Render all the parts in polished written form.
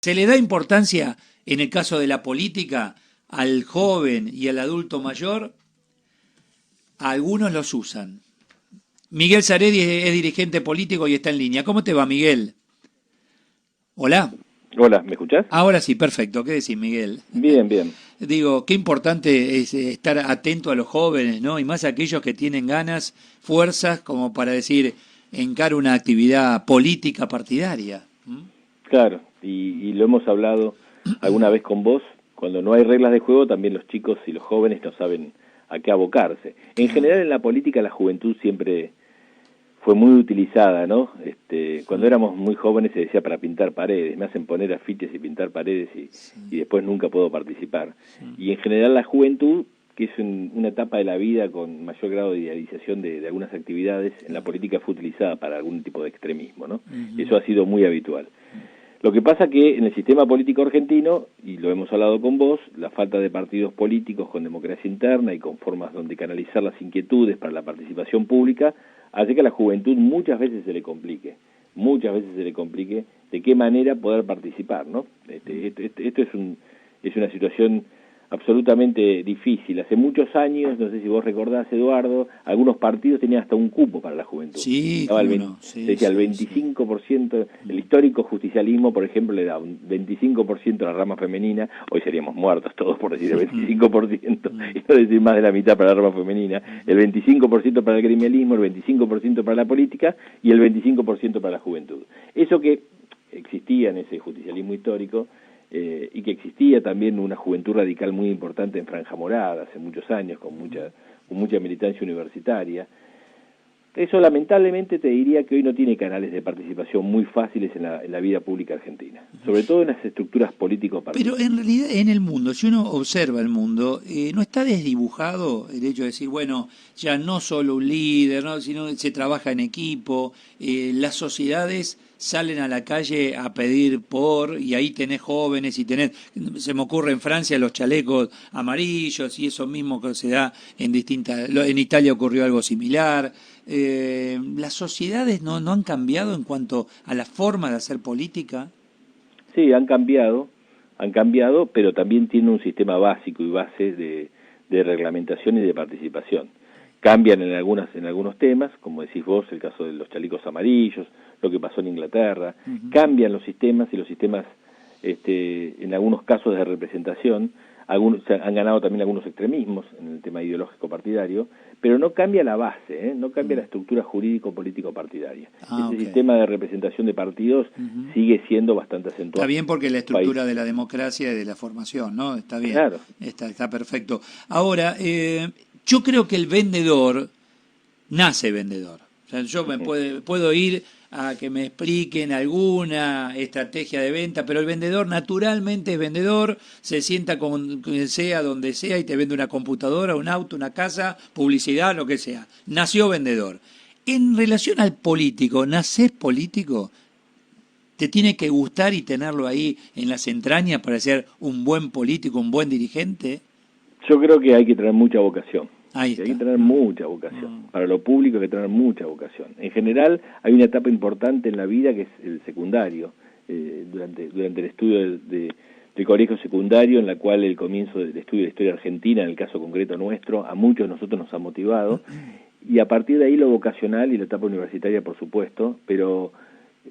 ¿Se le da importancia, en el caso de la política, al joven y al adulto mayor? Algunos los usan. Miguel Saredi es dirigente político y está en línea. ¿Cómo te va, Miguel? Hola. Hola, ¿me escuchás? Ahora sí, perfecto. ¿Qué decís, Miguel? Bien, bien. Digo, qué importante es estar atento a los jóvenes, ¿no? Y más a aquellos que tienen ganas, fuerzas, como para decir, encaro una actividad política partidaria. ¿Mm? Claro, y lo hemos hablado alguna vez con vos, cuando no hay reglas de juego, también los chicos y los jóvenes no saben a qué abocarse. En general en la política la juventud siempre fue muy utilizada, ¿no? Cuando éramos muy jóvenes se decía para pintar paredes, me hacen poner afiches y pintar paredes y después nunca puedo participar. Y en general la juventud, que es una etapa de la vida con mayor grado de idealización de algunas actividades, en la política fue utilizada para algún tipo de extremismo, ¿no? Eso ha sido muy habitual. Lo que pasa que en el sistema político argentino, y lo hemos hablado con vos, la falta de partidos políticos con democracia interna y con formas donde canalizar las inquietudes para la participación pública, hace que a la juventud muchas veces se le complique de qué manera poder participar, ¿no? Esto es una situación absolutamente difícil. Hace muchos años, no sé si vos recordás, Eduardo, algunos partidos tenían hasta un cupo para la juventud. Sí, Daba cómo no. se decía el 25%, el histórico justicialismo, por ejemplo, le da un 25% a la rama femenina, hoy seríamos muertos todos por decir el 25%, y no decir más de la mitad para la rama femenina, el 25% para el gremialismo, el 25% para la política y el 25% para la juventud. Eso que existía en ese justicialismo histórico, y que existía también una juventud radical muy importante en Franja Morada hace muchos años, con mucha militancia universitaria. Eso lamentablemente te diría que hoy no tiene canales de participación muy fáciles en la vida pública argentina, sobre todo en las estructuras político-partidarias. Pero en realidad en el mundo, si uno observa el mundo, no está desdibujado el hecho de decir, bueno, ya no solo un líder, ¿no? Sino se trabaja en equipo, las sociedades salen a la calle a pedir y ahí tenés jóvenes y se me ocurre en Francia los chalecos amarillos y eso mismo que se da en Italia ocurrió algo similar. Las sociedades no han cambiado en cuanto a la forma de hacer política. Sí, han cambiado, pero también tienen un sistema básico y base de reglamentación y de participación. Cambian en algunos temas, como decís vos, el caso de los chalecos amarillos, lo que pasó en Inglaterra, cambian los sistemas y los sistemas, en algunos casos de representación, han ganado también algunos extremismos en el tema ideológico partidario, pero no cambia la base, no cambia la estructura jurídico-político partidaria. Ese sistema de representación de partidos sigue siendo bastante acentuado. Está bien porque la estructura de la democracia y de la formación, ¿no? Está bien, claro. Está perfecto. Ahora, yo creo que el vendedor nace vendedor. O sea, yo puedo ir a que me expliquen alguna estrategia de venta, pero el vendedor naturalmente es vendedor, se sienta con quien sea, donde sea, y te vende una computadora, un auto, una casa, publicidad, lo que sea. Nació vendedor. En relación al político, ¿nacés político? ¿Te tiene que gustar y tenerlo ahí en las entrañas para ser un buen político, un buen dirigente? Yo creo que hay que tener mucha vocación. Hay que tener mucha vocación. Para lo público hay que tener mucha vocación. En general hay una etapa importante en la vida que es el secundario, durante el estudio del colegio secundario, en la cual el comienzo del estudio de la historia argentina, en el caso concreto nuestro, a muchos de nosotros nos ha motivado, y a partir de ahí lo vocacional y la etapa universitaria, por supuesto, pero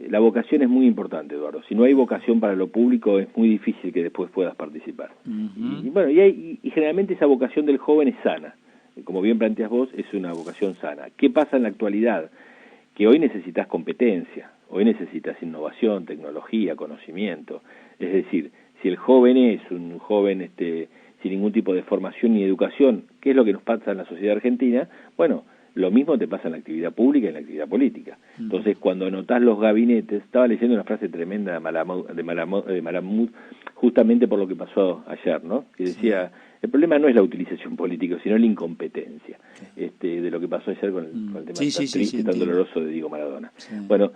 la vocación es muy importante, Eduardo. Si no hay vocación para lo público, es muy difícil que después puedas participar. Y generalmente esa vocación del joven es sana. Como bien planteas vos, es una vocación sana. ¿Qué pasa en la actualidad? Que hoy necesitas competencia, hoy necesitas innovación, tecnología, conocimiento. Es decir, si el joven es un joven sin ningún tipo de formación ni educación, ¿qué es lo que nos pasa en la sociedad argentina? Bueno, lo mismo te pasa en la actividad pública y en la actividad política. Entonces, cuando anotás los gabinetes, estaba leyendo una frase tremenda de Malamud, justamente por lo que pasó ayer, ¿no? Que decía, el problema no es la utilización política, sino la incompetencia, de lo que pasó ayer con el tema tan triste, tan doloroso de Diego Maradona. Bueno,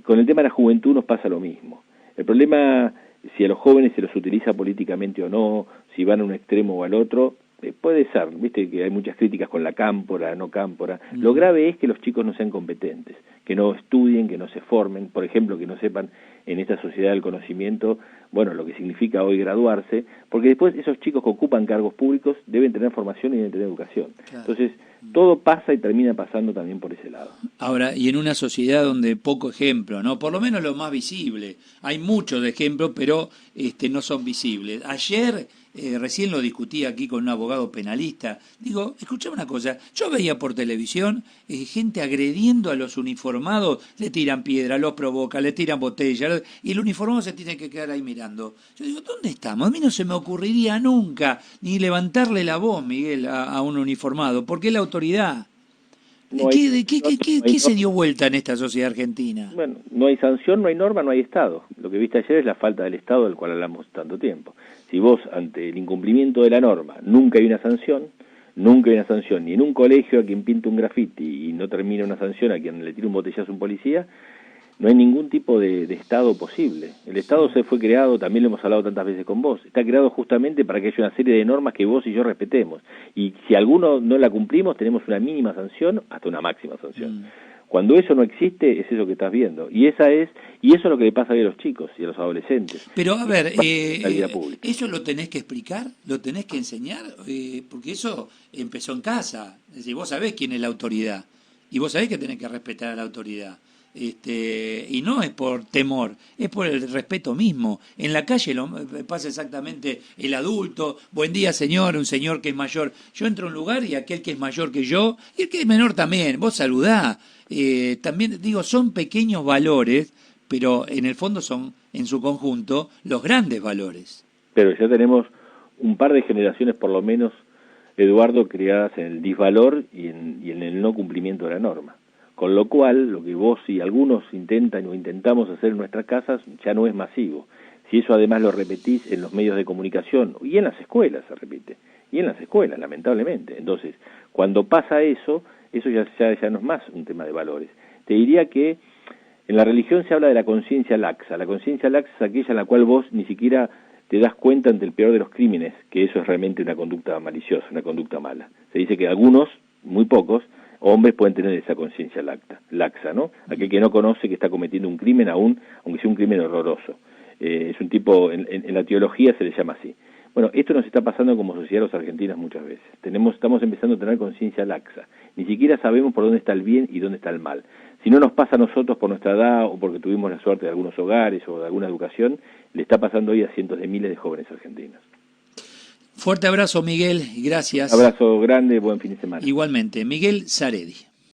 con el tema de la juventud nos pasa lo mismo. El problema, si a los jóvenes se los utiliza políticamente o no, si van a un extremo o al otro, puede ser, viste que hay muchas críticas con la cámpora, no cámpora. Lo grave es que los chicos no sean competentes, que no estudien, que no se formen, por ejemplo, que no sepan en esta sociedad del conocimiento, bueno, lo que significa hoy graduarse, porque después esos chicos que ocupan cargos públicos deben tener formación y deben tener educación. Claro. Entonces, todo pasa y termina pasando también por ese lado. Ahora, y en una sociedad donde poco ejemplo, ¿no? Por lo menos lo más visible. Hay muchos ejemplos, pero no son visibles. Ayer, recién lo discutí aquí con un abogado penalista. Digo, escuchame una cosa, yo veía por televisión gente agrediendo a los uniformados, le tiran piedra, los provocan, le tiran botellas, y el uniformado se tiene que quedar ahí mirando. Yo digo, ¿dónde estamos? A mí no se me ocurriría nunca ni levantarle la voz, Miguel, a un uniformado, porque es la autoridad. ¿Qué se dio vuelta en esta sociedad argentina? Bueno, no hay sanción, no hay norma, no hay Estado. Lo que viste ayer es la falta del Estado del cual hablamos tanto tiempo. Si vos, ante el incumplimiento de la norma, nunca hay una sanción ni en un colegio a quien pinta un grafiti y no termina una sanción a quien le tira un botellazo a un policía, no hay ningún tipo de Estado posible. El Estado se fue creado, también lo hemos hablado tantas veces con vos, está creado justamente para que haya una serie de normas que vos y yo respetemos. Y si alguno no la cumplimos, tenemos una mínima sanción hasta una máxima sanción. Cuando eso no existe, es eso que estás viendo. Y eso es lo que le pasa a los chicos y a los adolescentes. Pero a ver, ¿eso lo tenés que explicar? ¿Lo tenés que enseñar? Porque eso empezó en casa. Es decir, vos sabés quién es la autoridad. Y vos sabés que tenés que respetar a la autoridad. Y no es por temor, es por el respeto mismo. En la calle pasa exactamente el adulto, buen día señor, un señor que es mayor. Yo entro a un lugar y aquel que es mayor que yo, y el que es menor también, vos saludá. También digo, son pequeños valores, pero en el fondo son, en su conjunto, los grandes valores. Pero ya tenemos un par de generaciones por lo menos, Eduardo, criadas en el disvalor y en el no cumplimiento de la norma. Con lo cual, lo que vos y algunos intentan o intentamos hacer en nuestras casas ya no es masivo. Si eso además lo repetís en los medios de comunicación, y en las escuelas se repite, y en las escuelas, lamentablemente. Entonces, cuando pasa eso ya no es más un tema de valores. Te diría que en la religión se habla de la conciencia laxa. La conciencia laxa es aquella en la cual vos ni siquiera te das cuenta ante el peor de los crímenes, que eso es realmente una conducta maliciosa, una conducta mala. Se dice que algunos, muy pocos, hombres pueden tener esa conciencia laxa, ¿no? Aquel que no conoce que está cometiendo un crimen aún, aunque sea un crimen horroroso. Es un tipo, en la teología se le llama así. Bueno, esto nos está pasando como sociedad los argentinos muchas veces. Estamos empezando a tener conciencia laxa. Ni siquiera sabemos por dónde está el bien y dónde está el mal. Si no nos pasa a nosotros por nuestra edad o porque tuvimos la suerte de algunos hogares o de alguna educación, le está pasando hoy a cientos de miles de jóvenes argentinos. Fuerte abrazo, Miguel, y gracias. Un abrazo grande, buen fin de semana. Igualmente, Miguel Saredi.